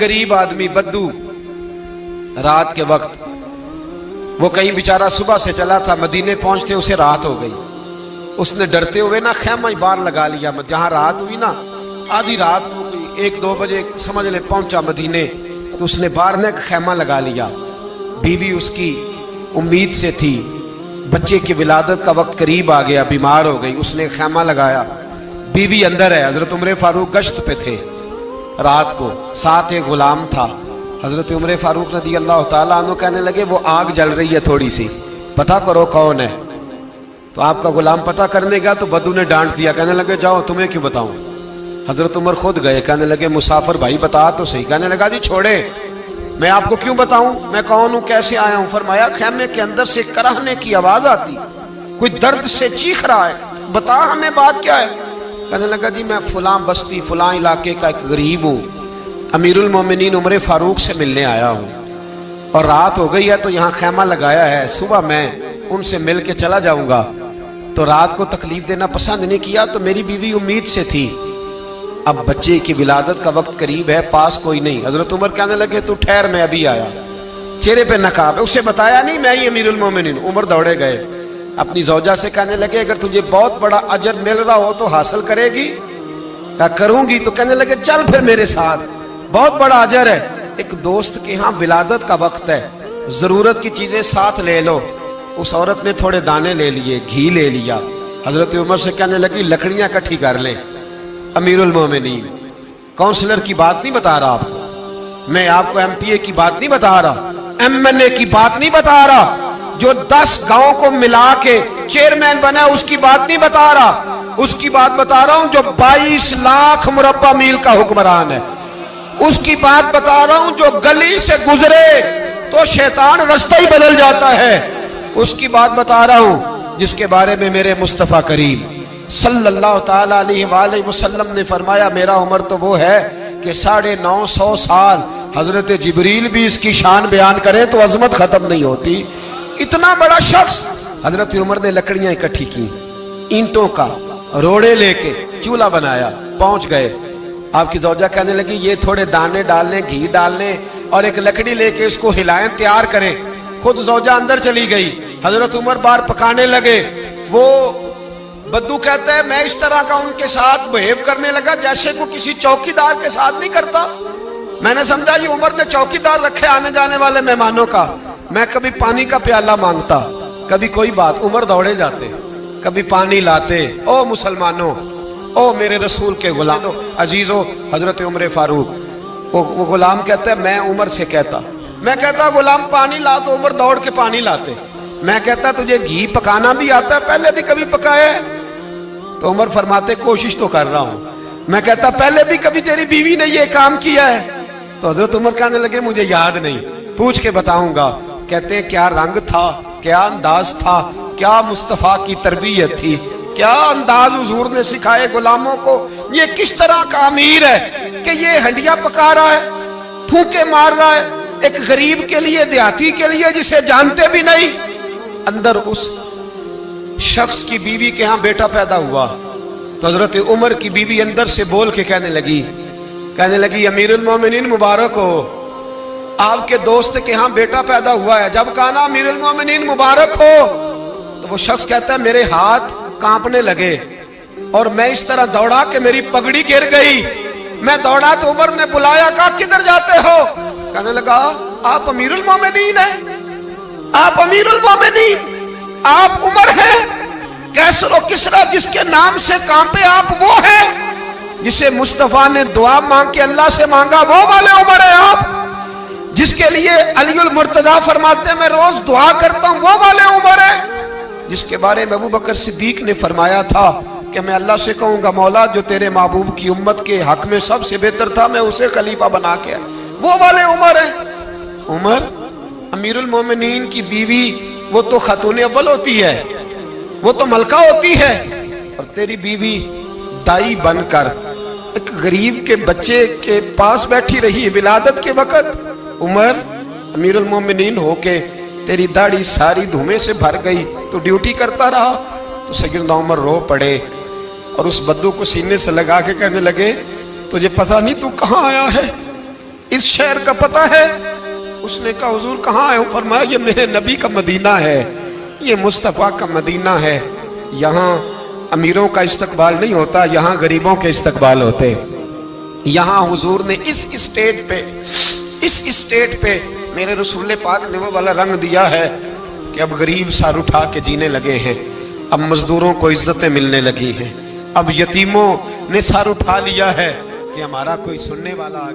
गरीब आदमी बद्दू रात के वक्त वो कहीं बेचारा सुबह से चला था, मदीने पहुंचते उसे रात हो गई। उसने डरते हुए ना खैमा बाहर लगा लिया। जहां रात हुई ना, आधी रात हो गई, 1-2 बजे समझ ले पहुंचा मदीने, तो उसने बाहर ने खैमा लगा लिया। बीवी उसकी उम्मीद से थी, बच्चे की विलादत का वक्त करीब आ गया, बीमार हो गई, उसने खैमा लगाया। बीवी अंदर है, हजरत उमर फारूक गश्त पे थे रात को, साथ एक गुलाम था। हजरत उमर फारूक रज़ी अल्लाह ताला अन्हु कहने लगे वो आग जल रही है थोड़ी सी, पता करो कौन है। तो आपका गुलाम पता करने गया तो बद्दू ने डांट दिया, कहने लगे जाओ, तुम्हें क्यों बताऊं। हजरत उमर खुद गए, कहने लगे मुसाफिर भाई बता तो सही। कहने लगा जी छोड़े, मैं आपको क्यों बताऊं, मैं कौन हूं, कैसे आया हूं। फरमाया खैमे के अंदर से कराहने की आवाज आती, कोई दर्द से चीख रहा है, बता हमें बात क्या है। कहने लगा जी मैं फलां बस्ती फलां इलाके का एक गरीब हूँ, अमीरुल मोमिनीन उमर फारूक से मिलने आया हूँ और रात हो गई है तो यहाँ खैमा लगाया है, सुबह मैं उनसे मिल के चला जाऊंगा। तो रात को तकलीफ देना पसंद नहीं किया, तो मेरी बीवी उम्मीद से थी, अब बच्चे की विलादत का वक्त करीब है, पास कोई नहीं। हजरत उमर कहने लगे तू ठहर, मैं अभी आया। चेहरे पे नकाब है, उसे बताया नहीं मैं ही अमीरुल मोमिनीन। उमर दौड़े गए, अपनी जौजा से कहने लगे अगर तुझे बहुत बड़ा अजर मिल रहा हो तो हासिल करेगी। क्या करूंगी। तो कहने लगे चल फिर मेरे साथ, बहुत बड़ा अजर है। एक दोस्त के यहाँ विलादत का वक्त है, जरूरत की चीजें साथ ले लो। उस औरत ने थोड़े दाने ले लिए, घी ले लिया। हजरत उमर से कहने लगी लकड़ियां इकट्ठी कर ले। अमीरुल मोमिनीन, काउंसलर की बात नहीं बता रहा आपको, मैं आपको एमपीए की बात नहीं बता रहा, एमएनए की बात नहीं बता रहा, जो 10 गांव को मिला के चेयरमैन बना उसकी बात नहीं बता रहा, उसकी बात बता रहा हूं जो 22 लाख मुरब्बा मील का हुक्मरान है। उसकी बात बता रहा हूं जो गली से गुजरे तो शैतान रास्ता ही बदल जाता है। उसकी बात बता रहा हूं जिसके बारे में मेरे मुस्तफा करीम सल्लल्लाहु ताला अलैहि वसल्लम ने फरमाया मेरा उम्र तो वो है कि 950 साल हजरत जिब्रील भी इसकी शान बयान करे तो अजमत खत्म नहीं होती। इतना बड़ा शख्स। हजरत उमर ने लकड़ियां इकट्ठी की, ईंटों का रोड़े लेके चूल्हा बनाया, पहुंच गए। आपकी जौजा कहने लगी ये थोड़े दाने डालने, घी डालने और एक लकड़ी लेके इसको हिलाएं, तैयार करें। खुद जौजा अंदर चली गई, हजरत उमर बाहर पकाने लगे। वो बद्दू कहता है मैं इस तरह का उनके साथ बिहेव करने लगा जैसे को किसी चौकीदार के साथ नहीं करता। मैंने समझा ये उमर ने चौकीदार रखे आने जाने वाले मेहमानों का। मैं कभी पानी का प्याला मांगता, कभी कोई बात, उमर दौड़े जाते, कभी पानी लाते। ओ मुसलमानों, ओ मेरे रसूल के गुलाम अजीजो, हजरत उमर फारूक। वो गुलाम कहता है मैं उमर से कहता, मैं कहता गुलाम पानी ला, तो उमर दौड़ के पानी लाते। मैं कहता तुझे घी पकाना भी आता है, पहले भी कभी पकाया है? तो उमर फरमाते कोशिश तो कर रहा हूं। मैं कहता पहले भी कभी तेरी बीवी ने ये काम किया है? तो हजरत उमर कहने लगे मुझे याद नहीं, पूछ के बताऊंगा। कहते हैं क्या रंग था, क्या अंदाज था, क्या मुस्तफा की तरबियत थी, क्या अंदाज हुजूर ने सिखाए गुलामों को। ये किस तरह का अमीर है कि ये हंडिया पका रहा है, फूंके मार रहा है एक गरीब के लिए, देहाती के लिए जिसे जानते भी नहीं। अंदर उस शख्स की बीवी के यहाँ बेटा पैदा हुआ तो हजरत उमर की बीवी अंदर से बोल के कहने लगी अमीरुल मोमिनीन मुबारक हो, आपके दोस्त के यहाँ बेटा पैदा हुआ है। जब कहा ना अमीरुल मोमिनीन मुबारक हो, तो वो शख्स कहता है मेरे हाथ कांपने लगे और मैं इस तरह दौड़ा कि मेरी पगड़ी गिर गई। मैं दौड़ा तो उमर ने बुलाया, कहा किधर जाते हो? कहने लगा आप अमीरुल मोमिनीन हैं, आप अमीरुल मोमिनीन, आप उमर हैं। कैसरो किसरा जिसके नाम से कांपे आप वो हैं, जिसे मुस्तफा ने दुआ मांग के अल्लाह से मांगा वो वाले उमर है आप, जिसके लिए अलीउल मुर्तजा फरमाते हैं मैं रोज दुआ करता हूं वो वाले उमर है, जिसके बारे में अबू बकर सिद्दीक ने फरमाया था कि मैं अल्लाह से कहूंगा मौला जो तेरे महबूब की उम्मत के हक में सबसे बेहतर था मैं उसे खलीफा बना के, वो वाले उमर है। उमर अमीरुल मोमिनीन की बीवी वो तो खातून अव्वल होती है, वो तो मलका होती है, और तेरी बीवी दाई बनकर एक गरीब के बच्चे के पास बैठी रही विलादत के वक्त। उमर अमीरुल मोमिनीन होके तेरी दाढ़ी सारी धुएं से भर गई तो ड्यूटी करता रहा। तो सैयदना उमर रो पड़े और उस बद्दू को सीने से लगा के कहने लगे तुझे पता नहीं तू कहाँ आया है, اس شہر کا پتہ ہے؟ اس نے کہا حضور کہاں ہے؟ فرمایا یہ میرے نبی کا مدینہ ہے، یہ مصطفیٰ کا مدینہ ہے، یہاں امیروں کا استقبال نہیں ہوتا، یہاں غریبوں کے استقبال ہوتے۔ یہاں حضور نے اس اسٹیٹ پہ میرے رسول پاک نے وہ والا رنگ دیا ہے کہ اب غریب سر اٹھا کے جینے لگے ہیں، اب مزدوروں کو عزتیں ملنے لگی ہیں، اب یتیموں نے سر اٹھا لیا ہے کہ ہمارا کوئی سننے والا